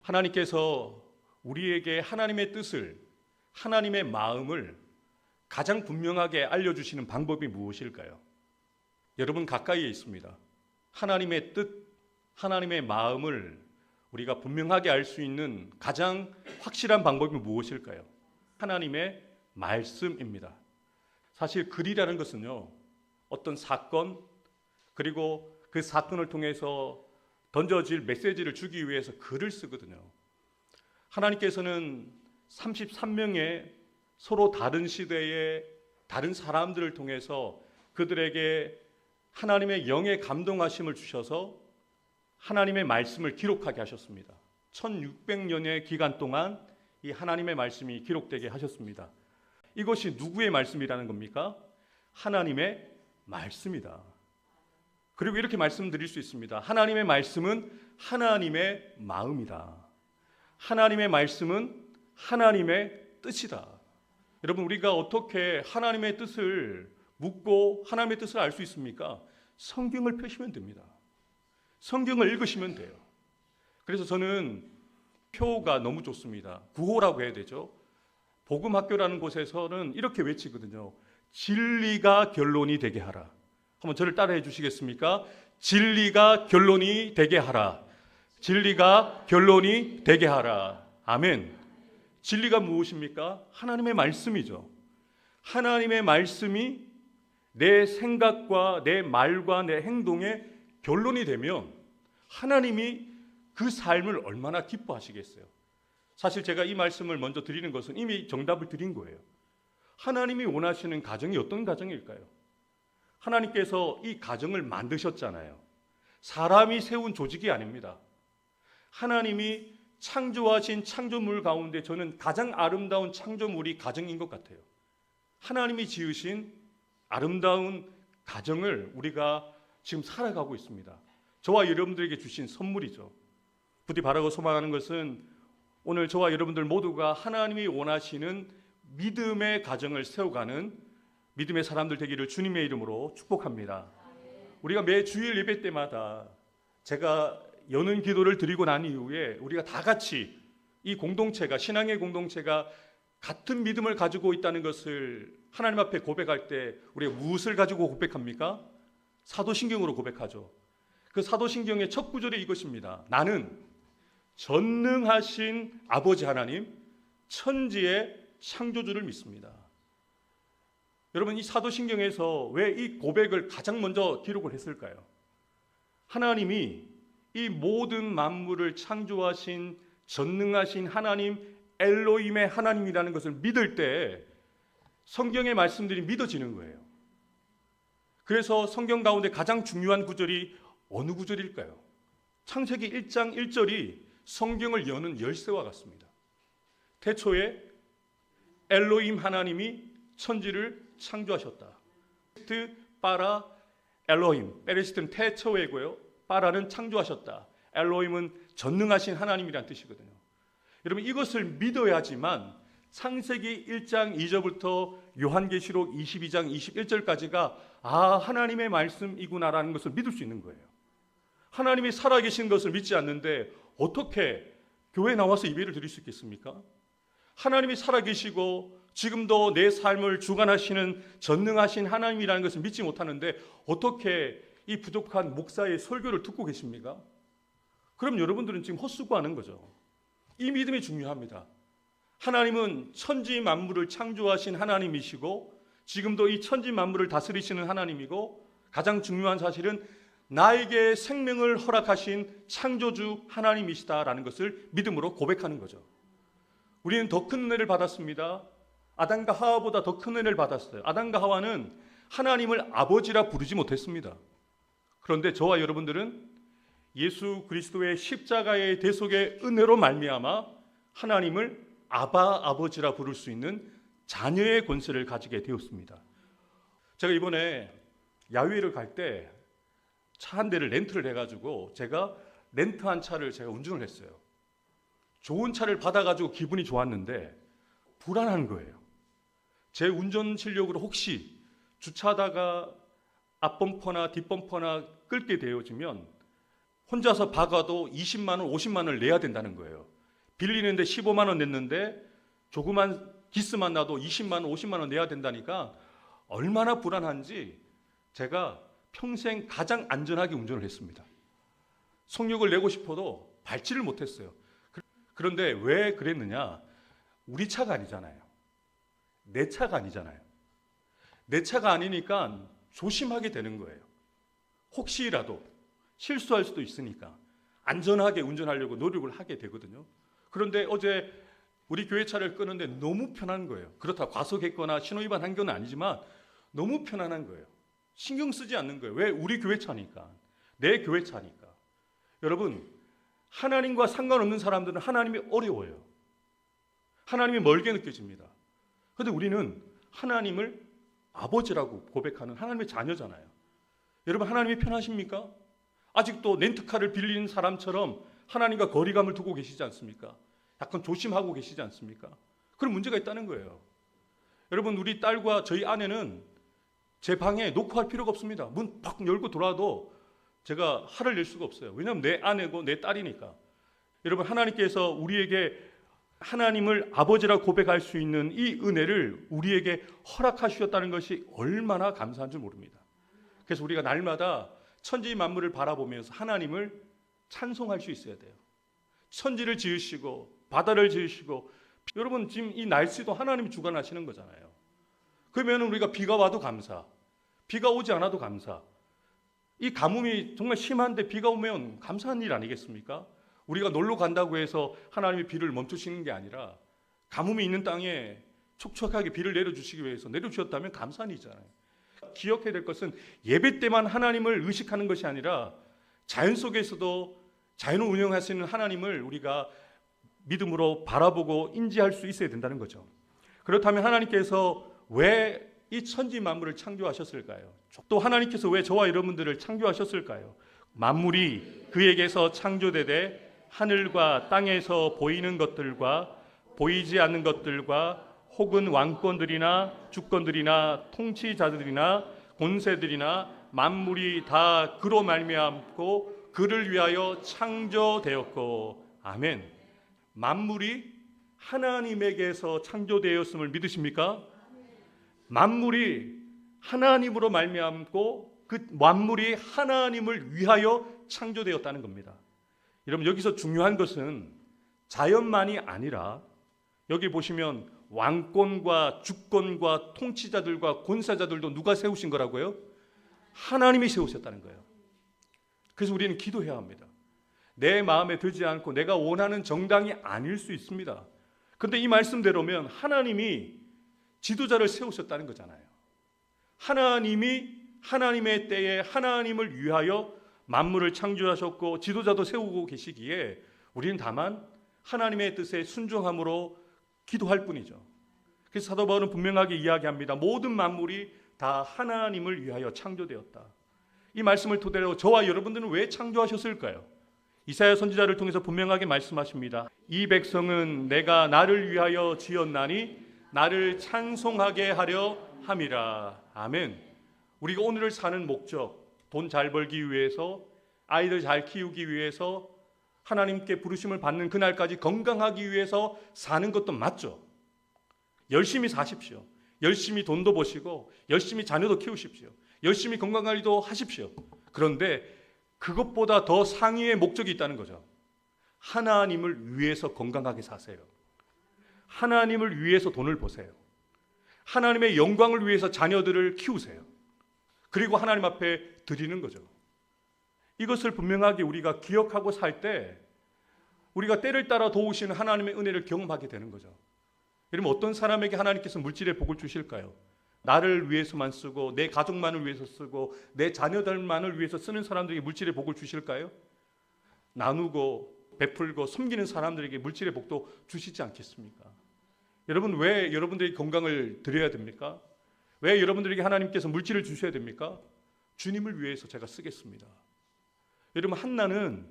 하나님께서 우리에게 하나님의 뜻을, 하나님의 마음을 가장 분명하게 알려주시는 방법이 무엇일까요? 여러분 가까이에 있습니다. 하나님의 뜻, 하나님의 마음을 우리가 분명하게 알 수 있는 가장 확실한 방법이 무엇일까요? 하나님의 말씀입니다. 사실 글이라는 것은요, 어떤 사건, 그리고 그 사건을 통해서 던져질 메시지를 주기 위해서 글을 쓰거든요. 하나님께서는 33명의 서로 다른 시대의 다른 사람들을 통해서 그들에게 하나님의 영의 감동하심을 주셔서 하나님의 말씀을 기록하게 하셨습니다. 1600년의 기간 동안 이 하나님의 말씀이 기록되게 하셨습니다. 이것이 누구의 말씀이라는 겁니까? 하나님의 말씀이다. 그리고 이렇게 말씀드릴 수 있습니다. 하나님의 말씀은 하나님의 마음이다. 하나님의 말씀은 하나님의 뜻이다. 여러분, 우리가 어떻게 하나님의 뜻을 묻고 하나님의 뜻을 알 수 있습니까? 성경을 펴시면 됩니다. 성경을 읽으시면 돼요. 그래서 저는 표가 너무 좋습니다. 구호라고 해야 되죠. 복음학교라는 곳에서는 이렇게 외치거든요. 진리가 결론이 되게 하라. 한번 저를 따라해 주시겠습니까? 진리가 결론이 되게 하라. 진리가 결론이 되게 하라. 아멘. 진리가 무엇입니까? 하나님의 말씀이죠. 하나님의 말씀이 내 생각과 내 말과 내 행동의 결론이 되면 하나님이 그 삶을 얼마나 기뻐하시겠어요. 사실 제가 이 말씀을 먼저 드리는 것은 이미 정답을 드린 거예요. 하나님이 원하시는 가정이 어떤 가정일까요? 하나님께서 이 가정을 만드셨잖아요. 사람이 세운 조직이 아닙니다. 하나님이 창조하신 창조물 가운데 저는 가장 아름다운 창조물이 가정인 것 같아요. 하나님이 지으신 아름다운 가정을 우리가 지금 살아가고 있습니다. 저와 여러분들에게 주신 선물이죠. 부디 바라고 소망하는 것은 오늘 저와 여러분들 모두가 하나님이 원하시는 믿음의 가정을 세워가는 믿음의 사람들 되기를 주님의 이름으로 축복합니다. 우리가 매 주일 예배 때마다 제가 여는 기도를 드리고 난 이후에 우리가 다 같이 이 공동체가, 신앙의 공동체가 같은 믿음을 가지고 있다는 것을 하나님 앞에 고백할 때 우리가 무엇을 가지고 고백합니까? 사도신경으로 고백하죠. 그 사도신경의 첫 구절이 이것입니다. 나는 전능하신 아버지 하나님, 천지의 창조주를 믿습니다. 여러분, 이 사도신경에서 왜 이 고백을 가장 먼저 기록을 했을까요? 하나님이 이 모든 만물을 창조하신 전능하신 하나님, 엘로힘의 하나님이라는 것을 믿을 때 성경의 말씀들이 믿어지는 거예요. 그래서 성경 가운데 가장 중요한 구절이 어느 구절일까요? 창세기 1장 1절이 성경을 여는 열쇠와 같습니다. 태초에 엘로힘 하나님이 천지를 창조하셨다. 파라 엘로힘, 베레시트는 태초에고요. 파라는 창조하셨다. 엘로힘은 전능하신 하나님이란 뜻이거든요. 여러분, 이것을 믿어야지만 창세기 1장 2절부터 요한계시록 22장 21절까지가 하나님의 말씀이구나라는 것을 믿을 수 있는 거예요. 하나님이 살아계신 것을 믿지 않는데 어떻게 교회에 나와서 예배를 드릴 수 있겠습니까? 하나님이 살아계시고 지금도 내 삶을 주관하시는 전능하신 하나님이라는 것을 믿지 못하는데 어떻게 이 부족한 목사의 설교를 듣고 계십니까? 그럼 여러분들은 지금 헛수고하는 거죠. 이 믿음이 중요합니다. 하나님은 천지 만물을 창조하신 하나님이시고 지금도 이 천지 만물을 다스리시는 하나님이고 가장 중요한 사실은 나에게 생명을 허락하신 창조주 하나님이시다라는 것을 믿음으로 고백하는 거죠. 우리는 더 큰 은혜를 받았습니다. 아담과 하와보다 더 큰 은혜를 받았어요. 아담과 하와는 하나님을 아버지라 부르지 못했습니다. 그런데 저와 여러분들은 예수 그리스도의 십자가의 대속의 은혜로 말미암아 하나님을 아버지라 부를 수 있는 자녀의 권세를 가지게 되었습니다. 제가 이번에 야외를 갈 때 차 한 대를 렌트를 해가지고 제가 렌트한 차를 제가 운전을 했어요. 좋은 차를 받아가지고 기분이 좋았는데 불안한 거예요. 제 운전 실력으로 혹시 주차하다가 앞범퍼나 뒷범퍼나 끌게 되어지면 혼자서 박아도 20만 원, 50만 원을 내야 된다는 거예요. 빌리는데 15만 원 냈는데 조그만 기스만 나도 20만 원, 50만 원 내야 된다니까 얼마나 불안한지 제가 평생 가장 안전하게 운전을 했습니다. 속력을 내고 싶어도 밟지를 못했어요. 그런데 왜 그랬느냐? 우리 차가 아니잖아요. 내 차가 아니잖아요. 내 차가 아니니까 조심하게 되는 거예요. 혹시라도 실수할 수도 있으니까 안전하게 운전하려고 노력을 하게 되거든요. 그런데 어제 우리 교회 차를 끄는데 너무 편한 거예요. 그렇다고 과속했거나 신호위반 한 건 아니지만 너무 편안한 거예요. 신경 쓰지 않는 거예요. 왜? 우리 교회 차니까. 내 교회 차니까. 여러분, 하나님과 상관없는 사람들은 하나님이 어려워요. 하나님이 멀게 느껴집니다. 그런데 우리는 하나님을 아버지라고 고백하는 하나님의 자녀잖아요. 여러분, 하나님이 편하십니까? 아직도 렌트카를 빌리는 사람처럼 하나님과 거리감을 두고 계시지 않습니까? 약간 조심하고 계시지 않습니까? 그런 문제가 있다는 거예요. 여러분, 우리 딸과 저희 아내는 제 방에 놓고 할 필요가 없습니다. 문 팍 열고 들어와도 제가 화를 낼 수가 없어요. 왜냐하면 내 아내고 내 딸이니까. 여러분, 하나님께서 우리에게 하나님을 아버지라 고백할 수 있는 이 은혜를 우리에게 허락하셨다는 것이 얼마나 감사한 줄 모릅니다. 그래서 우리가 날마다 천지 만물을 바라보면서 하나님을 찬송할 수 있어야 돼요. 천지를 지으시고 바다를 지으시고, 여러분 지금 이 날씨도 하나님이 주관하시는 거잖아요. 그러면 우리가 비가 와도 감사, 비가 오지 않아도 감사. 이 가뭄이 정말 심한데 비가 오면 감사한 일 아니겠습니까? 우리가 놀러 간다고 해서 하나님이 비를 멈추시는 게 아니라 가뭄이 있는 땅에 촉촉하게 비를 내려주시기 위해서 내려주셨다면 감사한 일이잖아요. 기억해야 될 것은 예배 때만 하나님을 의식하는 것이 아니라 자연 속에서도 자연을 운영하시는 하나님을 우리가 믿음으로 바라보고 인지할 수 있어야 된다는 거죠. 그렇다면 하나님께서 왜 이 천지 만물을 창조하셨을까요? 또 하나님께서 왜 저와 여러분들을 창조하셨을까요? 만물이 그에게서 창조되되 하늘과 땅에서 보이는 것들과 보이지 않는 것들과 혹은 왕권들이나 주권들이나 통치자들이나 권세들이나 만물이 다 그로 말미암고 그를 위하여 창조되었고. 아멘. 만물이 하나님에게서 창조되었음을 믿으십니까? 만물이 하나님으로 말미암고 그 만물이 하나님을 위하여 창조되었다는 겁니다. 여러분, 여기서 중요한 것은 자연만이 아니라 여기 보시면 왕권과 주권과 통치자들과 권세자들도 누가 세우신 거라고요? 하나님이 세우셨다는 거예요. 그래서 우리는 기도해야 합니다. 내 마음에 들지 않고 내가 원하는 정당이 아닐 수 있습니다. 그런데 이 말씀대로면 하나님이 지도자를 세우셨다는 거잖아요. 하나님이 하나님의 때에 하나님을 위하여 만물을 창조하셨고 지도자도 세우고 계시기에 우리는 다만 하나님의 뜻에 순종함으로 기도할 뿐이죠. 그래서 사도 바울은 분명하게 이야기합니다. 모든 만물이 다 하나님을 위하여 창조되었다. 이 말씀을 토대로 저와 여러분들은 왜 창조하셨을까요? 이사야 선지자를 통해서 분명하게 말씀하십니다. 이 백성은 내가 나를 위하여 지었나니 나를 찬송하게 하려 함이라. 아멘. 우리가 오늘을 사는 목적, 돈 잘 벌기 위해서, 아이들 잘 키우기 위해서, 하나님께 부르심을 받는 그날까지 건강하기 위해서 사는 것도 맞죠. 열심히 사십시오. 열심히 돈도 버시고 열심히 자녀도 키우십시오. 열심히 건강관리도 하십시오. 그런데 그것보다 더 상위의 목적이 있다는 거죠. 하나님을 위해서 건강하게 사세요. 하나님을 위해서 돈을 버세요. 하나님의 영광을 위해서 자녀들을 키우세요. 그리고 하나님 앞에 드리는 거죠. 이것을 분명하게 우리가 기억하고 살 때 우리가 때를 따라 도우시는 하나님의 은혜를 경험하게 되는 거죠. 여러분, 어떤 사람에게 하나님께서 물질의 복을 주실까요? 나를 위해서만 쓰고 내 가족만을 위해서 쓰고 내 자녀들만을 위해서 쓰는 사람들에게 물질의 복을 주실까요? 나누고 베풀고 섬기는 사람들에게 물질의 복도 주시지 않겠습니까? 여러분, 왜 여러분들이 건강을 드려야 됩니까? 왜 여러분들에게 하나님께서 물질을 주셔야 됩니까? 주님을 위해서 제가 쓰겠습니다. 여러분, 한나는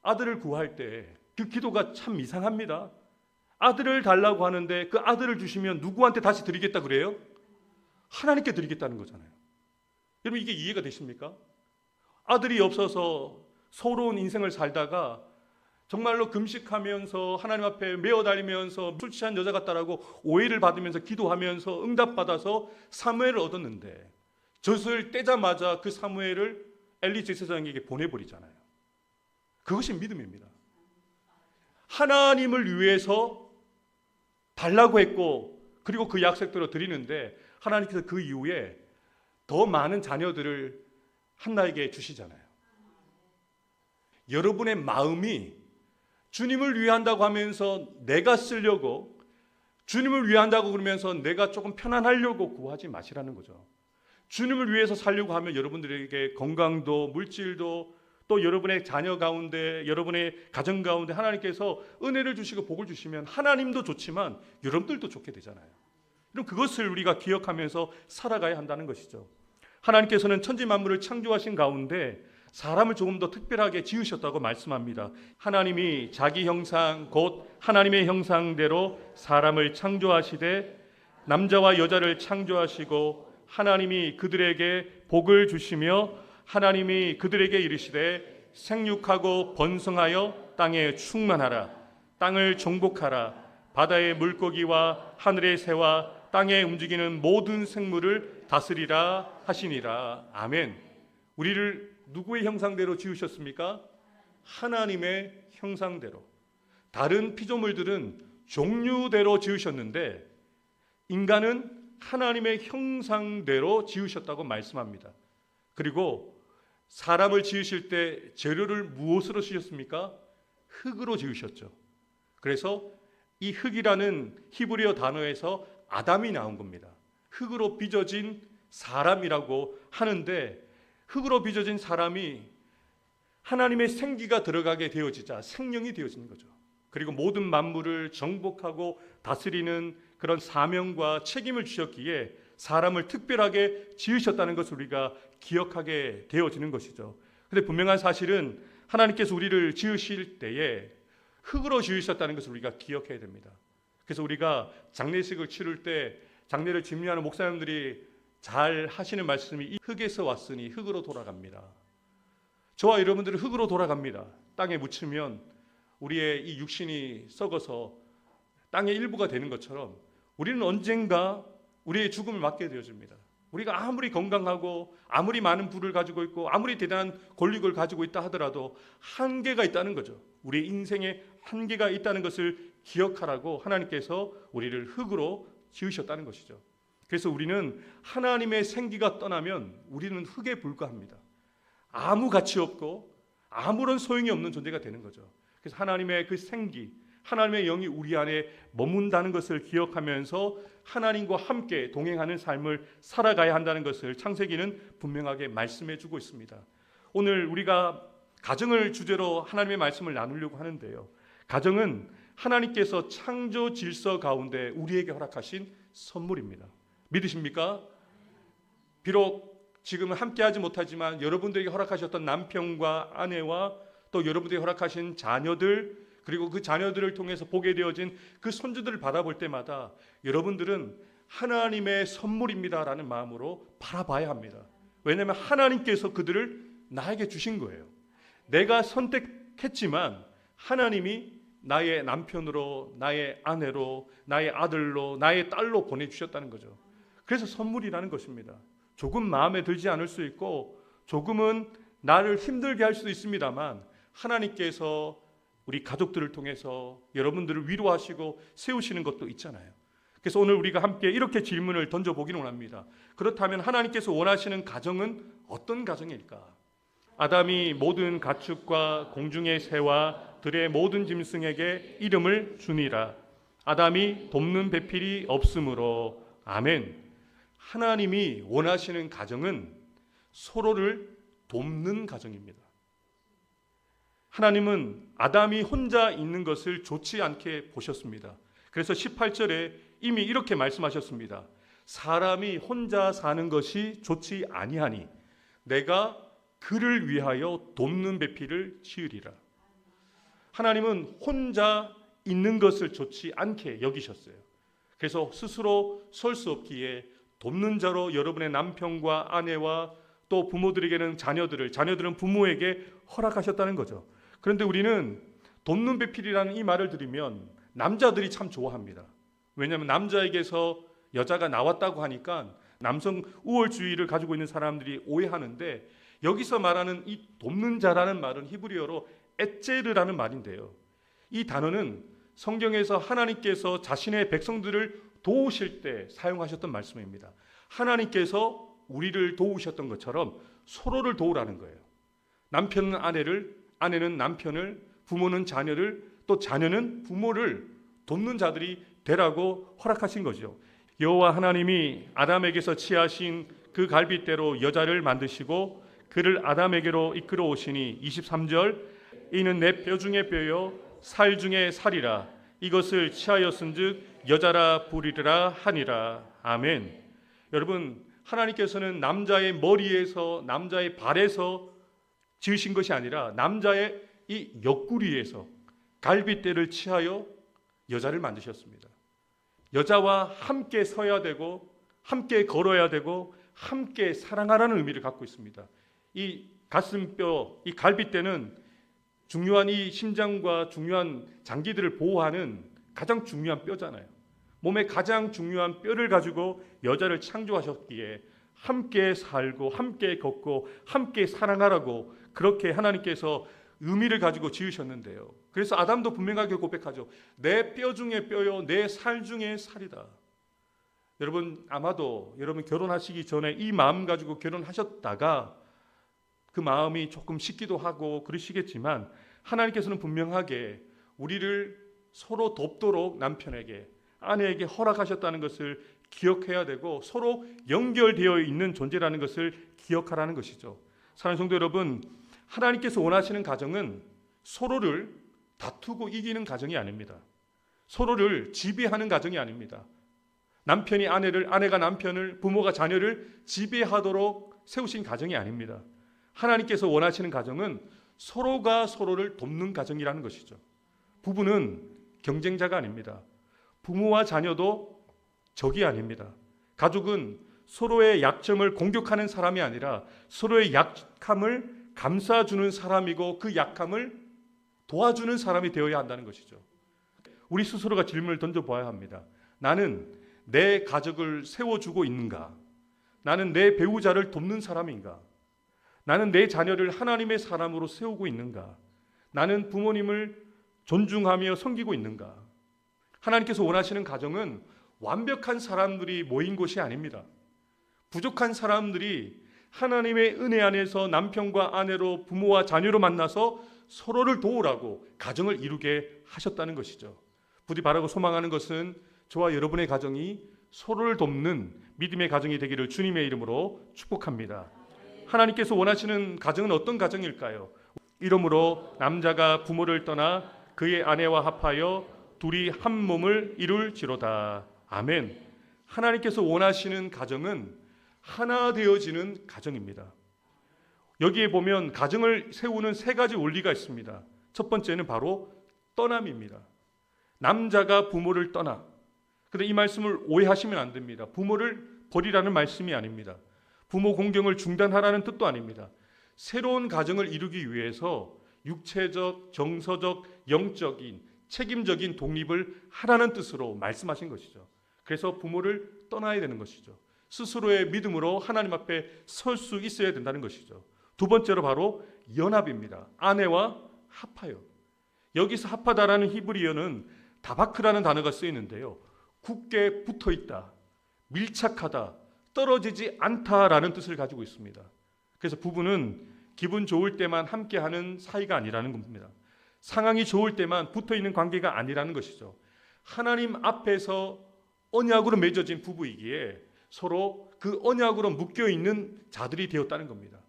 아들을 구할 때 그 기도가 참 이상합니다. 아들을 달라고 하는데 그 아들을 주시면 누구한테 다시 드리겠다 그래요? 하나님께 드리겠다는 거잖아요. 여러분, 이게 이해가 되십니까? 아들이 없어서 서러운 인생을 살다가 정말로 금식하면서 하나님 앞에 메어 달리면서 술 취한 여자 같다라고 오해를 받으면서 기도하면서 응답받아서 사무엘을 얻었는데 젖을 떼자마자 그 사무엘을 엘리 제사장에게 보내버리잖아요. 그것이 믿음입니다. 하나님을 위해서 달라고 했고 그리고 그 약속대로 드리는데 하나님께서 그 이후에 더 많은 자녀들을 한나에게 주시잖아요. 여러분의 마음이 주님을 위한다고 하면서 내가 쓰려고, 주님을 위한다고 그러면서 내가 조금 편안하려고 구하지 마시라는 거죠. 주님을 위해서 살려고 하면 여러분들에게 건강도 물질도 또 여러분의 자녀 가운데 여러분의 가정 가운데 하나님께서 은혜를 주시고 복을 주시면 하나님도 좋지만 여러분들도 좋게 되잖아요. 그럼 그것을 우리가 기억하면서 살아가야 한다는 것이죠. 하나님께서는 천지 만물을 창조하신 가운데 사람을 조금 더 특별하게 지으셨다고 말씀합니다. 하나님이 자기 형상 곧 하나님의 형상대로 사람을 창조하시되 남자와 여자를 창조하시고 하나님이 그들에게 복을 주시며 하나님이 그들에게 이르시되 생육하고 번성하여 땅에 충만하라. 땅을 정복하라. 바다의 물고기와 하늘의 새와 땅에 움직이는 모든 생물을 다스리라 하시니라. 아멘. 우리를 누구의 형상대로 지으셨습니까? 하나님의 형상대로. 다른 피조물들은 종류대로 지으셨는데 인간은 하나님의 형상대로 지으셨다고 말씀합니다. 그리고 사람을 지으실 때 재료를 무엇으로 쓰셨습니까? 흙으로 지으셨죠. 그래서 이 흙이라는 히브리어 단어에서 아담이 나온 겁니다. 흙으로 빚어진 사람이라고 하는데 흙으로 빚어진 사람이 하나님의 생기가 들어가게 되어지자 생명이 되어지는 거죠. 그리고 모든 만물을 정복하고 다스리는 그런 사명과 책임을 주셨기에 사람을 특별하게 지으셨다는 것을 우리가 기억하게 되어지는 것이죠. 그런데 분명한 사실은 하나님께서 우리를 지으실 때에 흙으로 지으셨다는 것을 우리가 기억해야 됩니다. 그래서 우리가 장례식을 치를 때 장례를 집례하는 목사님들이 잘 하시는 말씀이 이 흙에서 왔으니 흙으로 돌아갑니다. 저와 여러분들은 흙으로 돌아갑니다. 땅에 묻히면 우리의 이 육신이 썩어서 땅의 일부가 되는 것처럼 우리는 언젠가 우리의 죽음을 맞게 되어집니다. 우리가 아무리 건강하고 아무리 많은 부를 가지고 있고 아무리 대단한 권력을 가지고 있다 하더라도 한계가 있다는 거죠. 우리의 인생에 한계가 있다는 것을 기억하라고 하나님께서 우리를 흙으로 지으셨다는 것이죠. 그래서 우리는 하나님의 생기가 떠나면 우리는 흙에 불과합니다. 아무 가치 없고 아무런 소용이 없는 존재가 되는 거죠. 그래서 하나님의 그 생기, 하나님의 영이 우리 안에 머문다는 것을 기억하면서 하나님과 함께 동행하는 삶을 살아가야 한다는 것을 창세기는 분명하게 말씀해 주고 있습니다. 오늘 우리가 가정을 주제로 하나님의 말씀을 나누려고 하는데요. 가정은 하나님께서 창조 질서 가운데 우리에게 허락하신 선물입니다. 믿으십니까? 비록 지금은 함께하지 못하지만 여러분들에게 허락하셨던 남편과 아내와 또 여러분들에게 허락하신 자녀들 그리고 그 자녀들을 통해서 보게 되어진 그 손주들을 바라볼 때마다 여러분들은 하나님의 선물입니다라는 마음으로 바라봐야 합니다. 왜냐하면 하나님께서 그들을 나에게 주신 거예요. 내가 선택했지만 하나님이 나의 남편으로, 나의 아내로, 나의 아들로, 나의 딸로 보내주셨다는 거죠. 그래서 선물이라는 것입니다. 조금 마음에 들지 않을 수 있고 조금은 나를 힘들게 할 수도 있습니다만 하나님께서 우리 가족들을 통해서 여러분들을 위로하시고 세우시는 것도 있잖아요. 그래서 오늘 우리가 함께 이렇게 질문을 던져보기를 원합니다. 그렇다면 하나님께서 원하시는 가정은 어떤 가정일까? 아담이 모든 가축과 공중의 새와 들의 모든 짐승에게 이름을 주니라. 아담이 돕는 배필이 없으므로. 아멘. 하나님이 원하시는 가정은 서로를 돕는 가정입니다. 하나님은 아담이 혼자 있는 것을 좋지 않게 보셨습니다. 그래서 18절에 이미 이렇게 말씀하셨습니다. 사람이 혼자 사는 것이 좋지 아니하니 내가 그를 위하여 돕는 배필을 지으리라. 하나님은 혼자 있는 것을 좋지 않게 여기셨어요. 그래서 스스로 설 수 없기에 돕는 자로 여러분의 남편과 아내와 또 부모들에게는 자녀들은 부모에게 허락하셨다는 거죠. 그런데 우리는 돕는 배필이라는 이 말을 들으면 남자들이 참 좋아합니다. 왜냐하면 남자에게서 여자가 나왔다고 하니까 남성 우월주의를 가지고 있는 사람들이 오해하는데, 여기서 말하는 이 돕는 자라는 말은 히브리어로 에체르라는 말인데요. 이 단어는 성경에서 하나님께서 자신의 백성들을 도우실 때 사용하셨던 말씀입니다. 하나님께서 우리를 도우셨던 것처럼 서로를 도우라는 거예요. 남편은 아내를, 아내는 남편을, 부모는 자녀를, 또 자녀는 부모를 돕는 자들이 되라고 허락하신 거죠. 여호와 하나님이 아담에게서 취하신 그 갈빗대로 여자를 만드시고 그를 아담에게로 이끌어 오시니 23절, 이는 내 뼈 중에 뼈요 살 중에 살이라, 이것을 취하였은즉 여자라 부리라 하니라. 아멘. 여러분, 하나님께서는 남자의 머리에서, 남자의 발에서 지으신 것이 아니라 남자의 이 옆구리에서 갈빗대를 취하여 여자를 만드셨습니다. 여자와 함께 서야 되고 함께 걸어야 되고 함께 사랑하라는 의미를 갖고 있습니다. 이 가슴뼈, 이 갈빗대는 중요한 이 심장과 중요한 장기들을 보호하는 가장 중요한 뼈잖아요. 몸의 가장 중요한 뼈를 가지고 여자를 창조하셨기에 함께 살고 함께 걷고 함께 사랑하라고 그렇게 하나님께서 의미를 가지고 지으셨는데요. 그래서 아담도 분명하게 고백하죠. 내 뼈 중에 뼈요 내 살 중에 살이다. 여러분, 아마도 여러분 결혼하시기 전에 이 마음 가지고 결혼하셨다가 그 마음이 조금 식기도 하고 그러시겠지만, 하나님께서는 분명하게 우리를 서로 돕도록 남편에게, 아내에게 허락하셨다는 것을 기억해야 되고 서로 연결되어 있는 존재라는 것을 기억하라는 것이죠. 사랑하는 성도 여러분, 하나님께서 원하시는 가정은 서로를 다투고 이기는 가정이 아닙니다. 서로를 지배하는 가정이 아닙니다. 남편이 아내를, 아내가 남편을, 부모가 자녀를 지배하도록 세우신 가정이 아닙니다. 하나님께서 원하시는 가정은 서로가 서로를 돕는 가정이라는 것이죠. 부부는 경쟁자가 아닙니다. 부모와 자녀도 적이 아닙니다. 가족은 서로의 약점을 공격하는 사람이 아니라 서로의 약함을 감싸주는 사람이고 그 약함을 도와주는 사람이 되어야 한다는 것이죠. 우리 스스로가 질문을 던져봐야 합니다. 나는 내 가족을 세워주고 있는가? 나는 내 배우자를 돕는 사람인가? 나는 내 자녀를 하나님의 사람으로 세우고 있는가? 나는 부모님을 존중하며 섬기고 있는가? 하나님께서 원하시는 가정은 완벽한 사람들이 모인 곳이 아닙니다. 부족한 사람들이 하나님의 은혜 안에서 남편과 아내로, 부모와 자녀로 만나서 서로를 도우라고 가정을 이루게 하셨다는 것이죠. 부디 바라고 소망하는 것은 저와 여러분의 가정이 서로를 돕는 믿음의 가정이 되기를 주님의 이름으로 축복합니다. 하나님께서 원하시는 가정은 어떤 가정일까요? 이러므로 남자가 부모를 떠나 그의 아내와 합하여 둘이 한 몸을 이룰지로다. 아멘. 하나님께서 원하시는 가정은 하나 되어지는 가정입니다. 여기에 보면 가정을 세우는 세 가지 원리가 있습니다. 첫 번째는 바로 떠남입니다. 남자가 부모를 떠나. 그런데 이 말씀을 오해하시면 안 됩니다. 부모를 버리라는 말씀이 아닙니다. 부모 공경을 중단하라는 뜻도 아닙니다. 새로운 가정을 이루기 위해서 육체적, 정서적, 영적인, 책임적인 독립을 하라는 뜻으로 말씀하신 것이죠. 그래서 부모를 떠나야 되는 것이죠. 스스로의 믿음으로 하나님 앞에 설 수 있어야 된다는 것이죠. 두 번째로 바로 연합입니다. 아내와 합하여. 여기서 합하다라는 히브리어는 다바크라는 단어가 쓰이는데요. 굳게 붙어 있다, 밀착하다, 떨어지지 않다라는 뜻을 가지고 있습니다. 그래서 부부는 기분 좋을 때만 함께하는 사이가 아니라는 겁니다. 상황이 좋을 때만 붙어 있는 관계가 아니라는 것이죠. 하나님 앞에서 언약으로 맺어진 부부이기에 서로 그 언약으로 묶여 있는 자들이 되었다는 겁니다.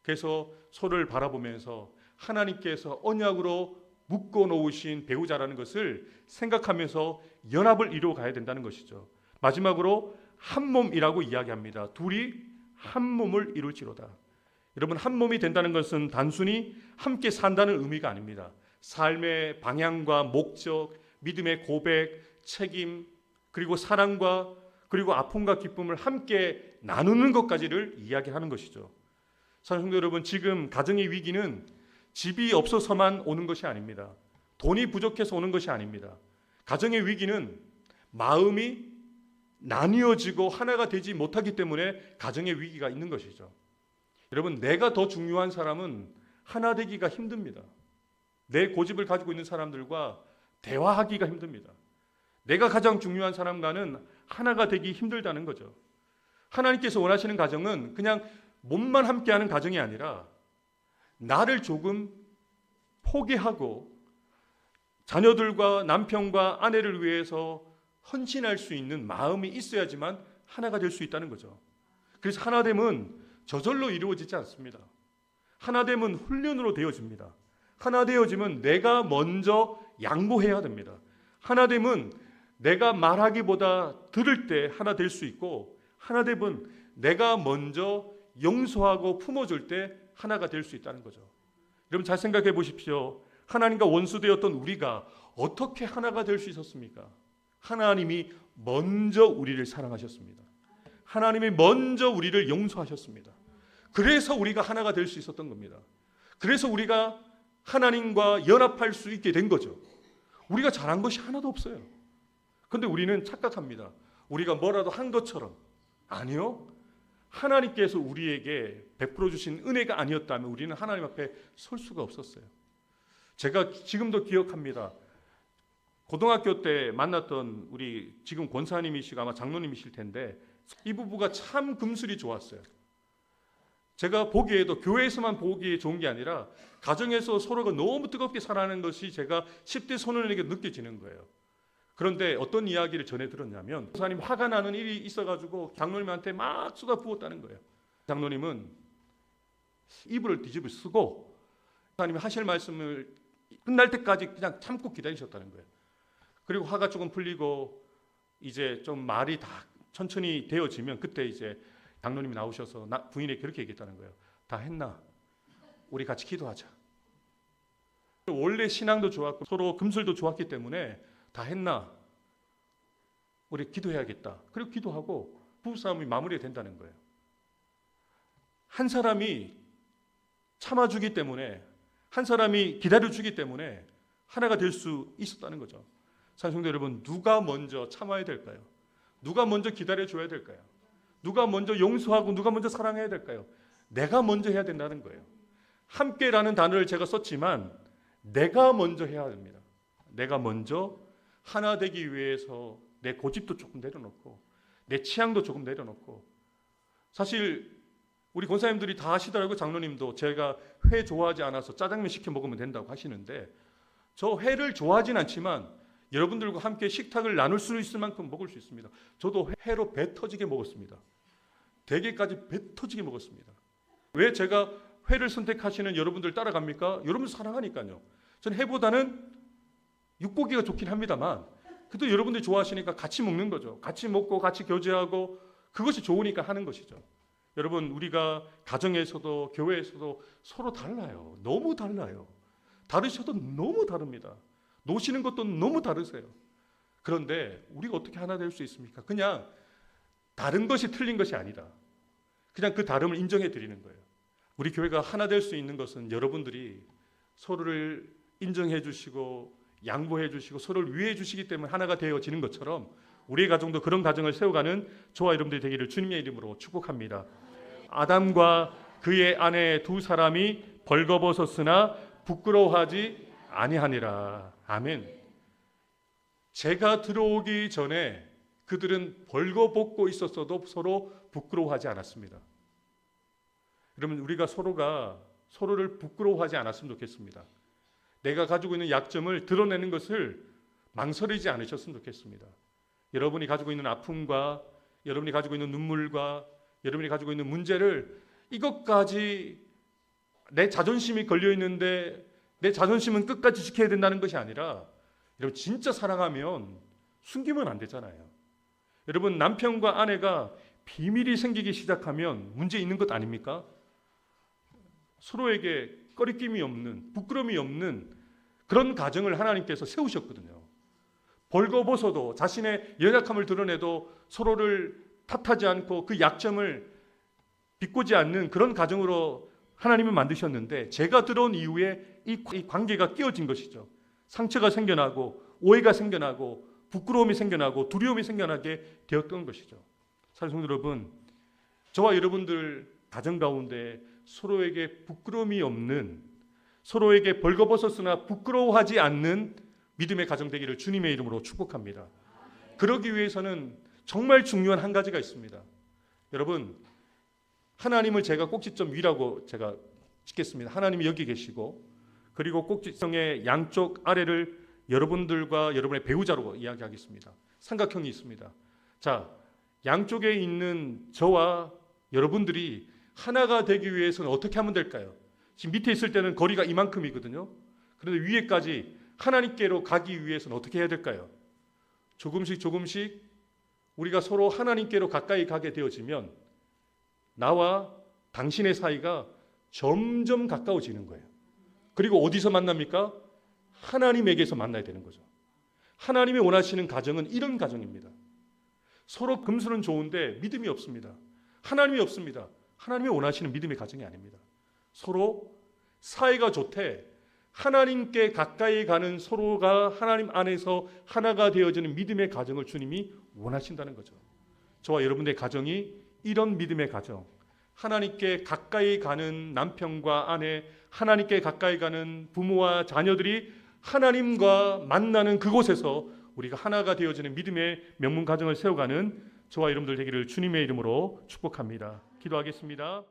그래서 서로를 바라보면서 하나님께서 언약으로 묶어 놓으신 배우자라는 것을 생각하면서 연합을 이루어 가야 된다는 것이죠. 마지막으로 한 몸이라고 이야기합니다. 둘이 한 몸을 이룰지로다. 여러분, 한 몸이 된다는 것은 단순히 함께 산다는 의미가 아닙니다. 삶의 방향과 목적, 믿음의 고백, 책임, 그리고 사랑과 그리고 아픔과 기쁨을 함께 나누는 것까지를 이야기하는 것이죠. 사랑하는 성도 여러분, 지금 가정의 위기는 집이 없어서만 오는 것이 아닙니다. 돈이 부족해서 오는 것이 아닙니다. 가정의 위기는 마음이 나뉘어지고 하나가 되지 못하기 때문에 가정의 위기가 있는 것이죠. 여러분, 내가 더 중요한 사람은 하나 되기가 힘듭니다. 내 고집을 가지고 있는 사람들과 대화하기가 힘듭니다. 내가 가장 중요한 사람과는 하나가 되기 힘들다는 거죠. 하나님께서 원하시는 가정은 그냥 몸만 함께하는 가정이 아니라 나를 조금 포기하고 자녀들과 남편과 아내를 위해서 헌신할 수 있는 마음이 있어야지만 하나가 될 수 있다는 거죠. 그래서 하나됨은 저절로 이루어지지 않습니다. 하나됨은 훈련으로 되어집니다. 하나 되어지면 내가 먼저 양보해야 됩니다. 하나됨은 내가 말하기보다 들을 때 하나 될 수 있고, 하나됨은 내가 먼저 용서하고 품어줄 때 하나가 될 수 있다는 거죠. 여러분, 잘 생각해 보십시오. 하나님과 원수되었던 우리가 어떻게 하나가 될 수 있었습니까? 하나님이 먼저 우리를 사랑하셨습니다. 하나님이 먼저 우리를 용서하셨습니다. 그래서 우리가 하나가 될 수 있었던 겁니다. 그래서 우리가 하나님과 연합할 수 있게 된 거죠. 우리가 잘한 것이 하나도 없어요. 그런데 우리는 착각합니다. 우리가 뭐라도 한 것처럼. 아니요. 하나님께서 우리에게 베풀어 주신 은혜가 아니었다면 우리는 하나님 앞에 설 수가 없었어요. 제가 지금도 기억합니다. 고등학교 때 만났던 우리 지금 권사님이시고 아마 장로님이실 텐데 이 부부가 참 금슬이 좋았어요. 제가 보기에도 교회에서만 보기에 좋은 게 아니라 가정에서 서로가 너무 뜨겁게 살아가는 것이 제가 10대 소년에게 느껴지는 거예요. 그런데 어떤 이야기를 전해 들었냐면 목사님 화가 나는 일이 있어가지고 장로님한테 막 쏟아부었다는 거예요. 장로님은 이불을 뒤집어 쓰고 목사님이 하실 말씀을 끝날 때까지 그냥 참고 기다리셨다는 거예요. 그리고 화가 조금 풀리고 이제 좀 말이 다 천천히 되어지면 그때 이제 장로님이 나오셔서 부인에게 그렇게 얘기했다는 거예요. 다 했나? 우리 같이 기도하자. 원래 신앙도 좋았고 서로 금슬도 좋았기 때문에 다 했나? 우리 기도해야겠다. 그리고 기도하고 부부싸움이 마무리가 된다는 거예요. 한 사람이 참아주기 때문에, 한 사람이 기다려주기 때문에 하나가 될 수 있었다는 거죠. 사랑하는 성도 여러분, 누가 먼저 참아야 될까요? 누가 먼저 기다려줘야 될까요? 누가 먼저 용서하고 누가 먼저 사랑해야 될까요? 내가 먼저 해야 된다는 거예요. 함께라는 단어를 제가 썼지만 내가 먼저 해야 됩니다. 내가 먼저 하나 되기 위해서 내 고집도 조금 내려놓고 내 취향도 조금 내려놓고, 사실 우리 권사님들이 다 하시더라고요. 장로님도 제가 회 좋아하지 않아서 짜장면 시켜 먹으면 된다고 하시는데 저 회를 좋아하진 않지만 여러분들과 함께 식탁을 나눌 수 있을 만큼 먹을 수 있습니다. 저도 회로 배 터지게 먹었습니다. 대게까지 배 터지게 먹었습니다. 왜 제가 회를 선택하시는 여러분들 따라갑니까? 여러분 사랑하니까요. 저는 회보다는 육고기가 좋긴 합니다만 그래도 여러분들이 좋아하시니까 같이 먹는 거죠. 같이 먹고 같이 교제하고 그것이 좋으니까 하는 것이죠. 여러분, 우리가 가정에서도 교회에서도 서로 달라요. 너무 달라요. 다르셔도 너무 다릅니다. 노시는 것도 너무 다르세요. 그런데 우리가 어떻게 하나 될 수 있습니까? 그냥 다른 것이 틀린 것이 아니다. 그냥 그 다름을 인정해 드리는 거예요. 우리 교회가 하나 될 수 있는 것은 여러분들이 서로를 인정해 주시고 양보해 주시고 서로를 위해 주시기 때문에 하나가 되어지는 것처럼 우리의 가정도 그런 가정을 세워가는 저와 여러분들이 되기를 주님의 이름으로 축복합니다. 아담과 그의 아내 두 사람이 벌거벗었으나 부끄러워하지 아니하니라. 아멘. 제가 들어오기 전에 그들은 벌거벗고 있었어도 서로 부끄러워하지 않았습니다. 여러분, 우리가 서로를 부끄러워하지 않았으면 좋겠습니다. 내가 가지고 있는 약점을 드러내는 것을 망설이지 않으셨으면 좋겠습니다. 여러분이 가지고 있는 아픔과 여러분이 가지고 있는 눈물과 여러분이 가지고 있는 문제를 이것까지 내 자존심이 걸려 있는데 내 자존심은 끝까지 지켜야 된다는 것이 아니라, 여러분 진짜 사랑하면 숨기면 안 되잖아요. 여러분, 남편과 아내가 비밀이 생기기 시작하면 문제 있는 것 아닙니까? 서로에게 꺼리낌이 없는, 부끄러움이 없는 그런 가정을 하나님께서 세우셨거든요. 벌거벗어도 자신의 연약함을 드러내도 서로를 탓하지 않고 그 약점을 비꼬지 않는 그런 가정으로 하나님은 만드셨는데, 제가 들어온 이후에 이 관계가 깨어진 것이죠. 상처가 생겨나고 오해가 생겨나고 부끄러움이 생겨나고 두려움이 생겨나게 되었던 것이죠. 사랑하는 성도 여러분, 저와 여러분들 가정 가운데 서로에게 부끄러움이 없는, 서로에게 벌거벗었으나 부끄러워하지 않는 믿음의 가정 되기를 주님의 이름으로 축복합니다. 그러기 위해서는 정말 중요한 한 가지가 있습니다. 여러분, 하나님을 제가 꼭지점 위라고 제가 찍겠습니다. 하나님이 여기 계시고, 그리고 꼭지점의 양쪽 아래를 여러분들과 여러분의 배우자로 이야기하겠습니다. 삼각형이 있습니다. 자, 양쪽에 있는 저와 여러분들이 하나가 되기 위해서는 어떻게 하면 될까요? 지금 밑에 있을 때는 거리가 이만큼이거든요. 그런데 위에까지 하나님께로 가기 위해서는 어떻게 해야 될까요? 조금씩 우리가 서로 하나님께로 가까이 가게 되어지면 나와 당신의 사이가 점점 가까워지는 거예요. 그리고 어디서 만납니까? 하나님에게서 만나야 되는 거죠. 하나님이 원하시는 가정은 이런 가정입니다. 서로 금수는 좋은데 믿음이 없습니다. 하나님이 없습니다. 하나님이 원하시는 믿음의 가정이 아닙니다. 서로 사이가 좋되 하나님께 가까이 가는, 서로가 하나님 안에서 하나가 되어지는 믿음의 가정을 주님이 원하신다는 거죠. 저와 여러분의 가정이 이런 믿음의 가정, 하나님께 가까이 가는 남편과 아내, 하나님께 가까이 가는 부모와 자녀들이 하나님과 만나는 그곳에서 우리가 하나가 되어지는 믿음의 명문 가정을 세워가는 저와 여러분들 되기를 주님의 이름으로 축복합니다. 기도하겠습니다.